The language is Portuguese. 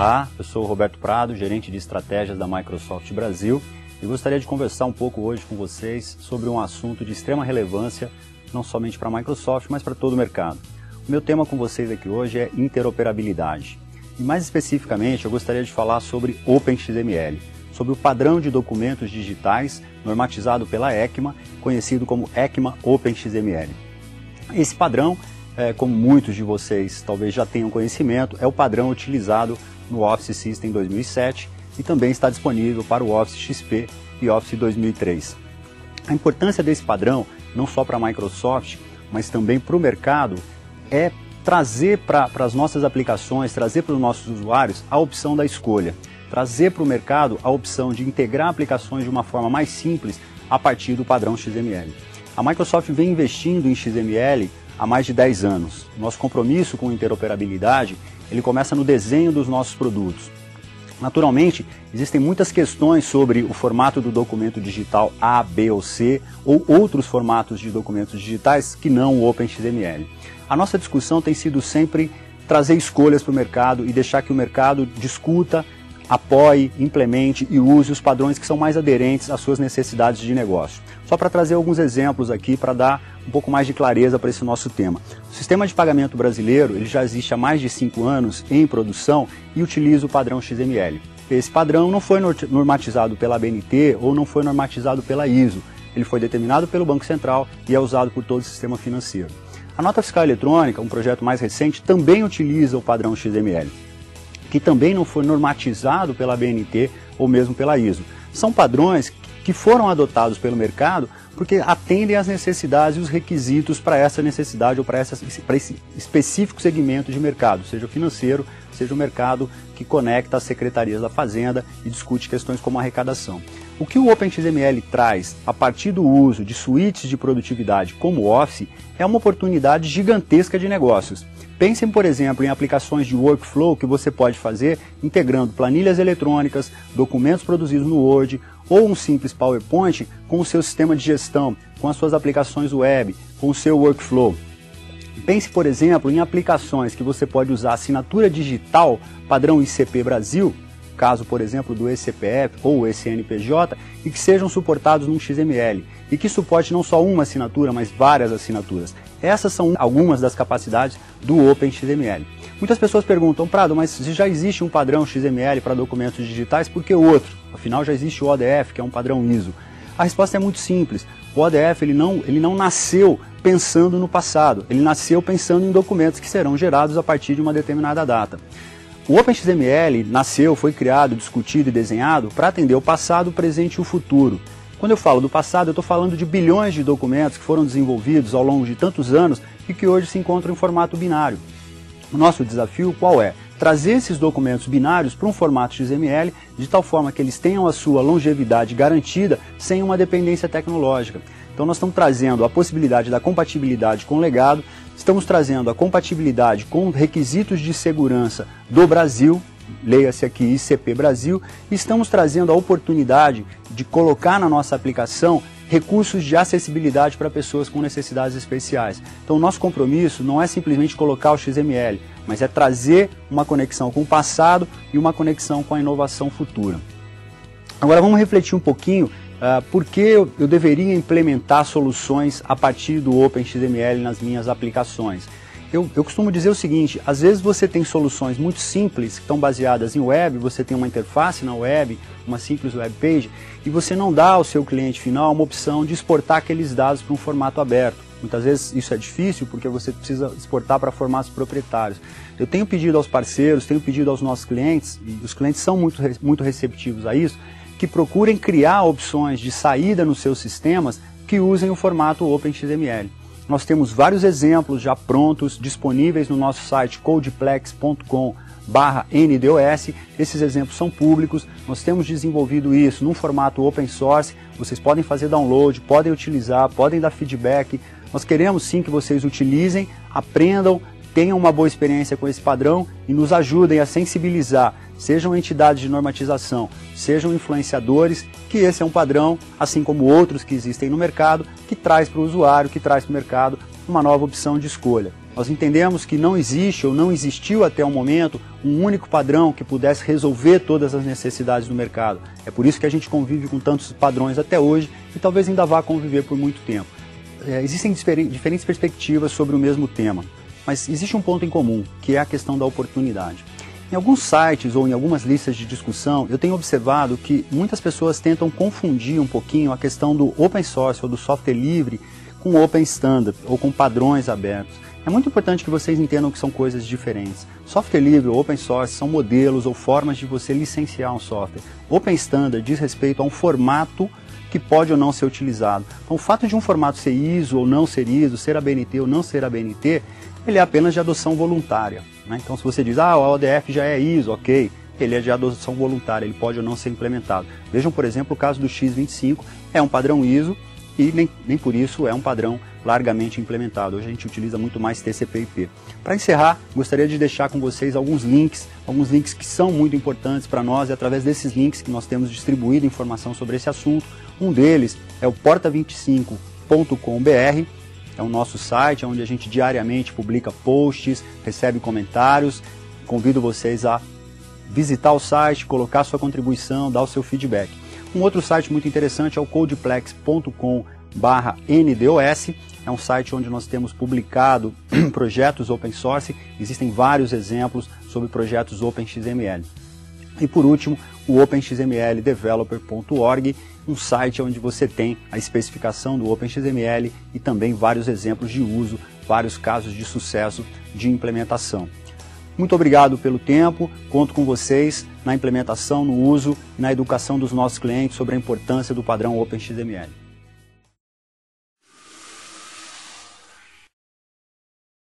Olá, eu sou o Roberto Prado, gerente de estratégias da Microsoft Brasil, e gostaria de conversar um pouco hoje com vocês sobre um assunto de extrema relevância, não somente para a Microsoft, mas para todo o mercado. O meu tema com vocês aqui hoje é interoperabilidade. E mais especificamente, eu gostaria de falar sobre OpenXML, sobre o padrão de documentos digitais normatizado pela ECMA, conhecido como ECMA OpenXML. Esse padrão, como muitos de vocês talvez já tenham conhecimento, é o padrão utilizado no Office System 2007 e também está disponível para o Office XP e Office 2003. A importância desse padrão, não só para a Microsoft, mas também para o mercado, é trazer para as nossas aplicações, trazer para os nossos usuários a opção da escolha, trazer para o mercado a opção de integrar aplicações de uma forma mais simples a partir do padrão XML. A Microsoft vem investindo em XML há mais de 10 anos. Nosso compromisso com interoperabilidade, ele começa no desenho dos nossos produtos. Naturalmente, existem muitas questões sobre o formato do documento digital A, B ou C, ou outros formatos de documentos digitais que não o OpenXML. A nossa discussão tem sido sempre trazer escolhas para o mercado e deixar que o mercado discuta, apoie, implemente e use os padrões que são mais aderentes às suas necessidades de negócio. Só para trazer alguns exemplos aqui para dar um pouco mais de clareza para esse nosso tema. O sistema de pagamento brasileiro ele já existe há mais de 5 anos em produção e utiliza o padrão XML. Esse padrão não foi normatizado pela ABNT ou não foi normatizado pela ISO. Ele foi determinado pelo Banco Central e é usado por todo o sistema financeiro. A nota fiscal eletrônica, um projeto mais recente, também utiliza o padrão XML, que também não foi normatizado pela ABNT ou mesmo pela ISO. São padrões que foram adotados pelo mercado porque atendem às necessidades e os requisitos para essa necessidade ou para esse específico segmento de mercado, seja o financeiro, seja o mercado que conecta as secretarias da Fazenda e discute questões como arrecadação. O que o OpenXML traz a partir do uso de suítes de produtividade como o Office é uma oportunidade gigantesca de negócios. Pensem, por exemplo, em aplicações de workflow que você pode fazer integrando planilhas eletrônicas, documentos produzidos no Word ou um simples PowerPoint com o seu sistema de gestão, com as suas aplicações web, com o seu workflow. Pense, por exemplo, em aplicações que você pode usar assinatura digital padrão ICP Brasil, caso, por exemplo, do eCPF ou eCNPJ, e que sejam suportados num XML, e que suporte não só uma assinatura, mas várias assinaturas. Essas são algumas das capacidades do OpenXML. Muitas pessoas perguntam, Prado, mas se já existe um padrão XML para documentos digitais, por que outro? Afinal, já existe o ODF, que é um padrão ISO. A resposta é muito simples. O ODF ele não nasceu pensando no passado, ele nasceu pensando em documentos que serão gerados a partir de uma determinada data. O OpenXML nasceu, foi criado, discutido e desenhado para atender o passado, o presente e o futuro. Quando eu falo do passado, eu estou falando de bilhões de documentos que foram desenvolvidos ao longo de tantos anos e que hoje se encontram em formato binário. O nosso desafio qual é? Trazer esses documentos binários para um formato XML de tal forma que eles tenham a sua longevidade garantida sem uma dependência tecnológica. Então nós estamos trazendo a possibilidade da compatibilidade com o legado, estamos trazendo a compatibilidade com requisitos de segurança do Brasil, leia-se aqui ICP Brasil, e estamos trazendo a oportunidade de colocar na nossa aplicação recursos de acessibilidade para pessoas com necessidades especiais. Então o nosso compromisso não é simplesmente colocar o XML, mas é trazer uma conexão com o passado e uma conexão com a inovação futura. Agora vamos refletir um pouquinho por que eu deveria implementar soluções a partir do OpenXML nas minhas aplicações. Eu costumo dizer o seguinte, às vezes você tem soluções muito simples que estão baseadas em web, você tem uma interface na web, uma simples web page, e você não dá ao seu cliente final uma opção de exportar aqueles dados para um formato aberto. Muitas vezes isso é difícil porque você precisa exportar para formatos proprietários. Eu tenho pedido aos parceiros, tenho pedido aos nossos clientes, e os clientes são muito receptivos a isso, que procurem criar opções de saída nos seus sistemas que usem o formato OpenXML. Nós temos vários exemplos já prontos, disponíveis no nosso site codeplex.com/NDOS. Esses exemplos são públicos, nós temos desenvolvido isso num formato open source, vocês podem fazer download, podem utilizar, podem dar feedback. Nós queremos sim que vocês utilizem, aprendam, tenham uma boa experiência com esse padrão e nos ajudem a sensibilizar, sejam entidades de normatização, sejam influenciadores, que esse é um padrão, assim como outros que existem no mercado, que traz para o usuário, que traz para o mercado uma nova opção de escolha. Nós entendemos que não existe ou não existiu até o momento um único padrão que pudesse resolver todas as necessidades do mercado. É por isso que a gente convive com tantos padrões até hoje e talvez ainda vá conviver por muito tempo. Existem diferentes perspectivas sobre o mesmo tema, mas existe um ponto em comum, que é a questão da oportunidade. Em alguns sites ou em algumas listas de discussão, eu tenho observado que muitas pessoas tentam confundir um pouquinho a questão do open source ou do software livre com open standard ou com padrões abertos. É muito importante que vocês entendam que são coisas diferentes. Software livre ou open source são modelos ou formas de você licenciar um software. Open standard diz respeito a um formato que pode ou não ser utilizado. Então, o fato de um formato ser ISO ou não ser ISO, ser ABNT ou não ser ABNT, ele é apenas de adoção voluntária, né? Então, se você diz, o ODF já é ISO, ok, ele é de adoção voluntária, ele pode ou não ser implementado. Vejam, por exemplo, o caso do X25, é um padrão ISO e nem por isso é um padrão largamente implementado. Hoje a gente utiliza muito mais TCP/IP. Para encerrar, gostaria de deixar com vocês alguns links que são muito importantes para nós, e através desses links que nós temos distribuído informação sobre esse assunto. Um deles é o porta25.com.br, é o nosso site onde a gente diariamente publica posts, recebe comentários. Convido vocês a visitar o site, colocar sua contribuição, dar o seu feedback. Um outro site muito interessante é o codeplex.com/NDOS, é um site onde nós temos publicado projetos open source, existem vários exemplos sobre projetos OpenXML. E por último, o OpenXMLDeveloper.org, um site onde você tem a especificação do OpenXML e também vários exemplos de uso, vários casos de sucesso de implementação. Muito obrigado pelo tempo, conto com vocês na implementação, no uso e na educação dos nossos clientes sobre a importância do padrão OpenXML.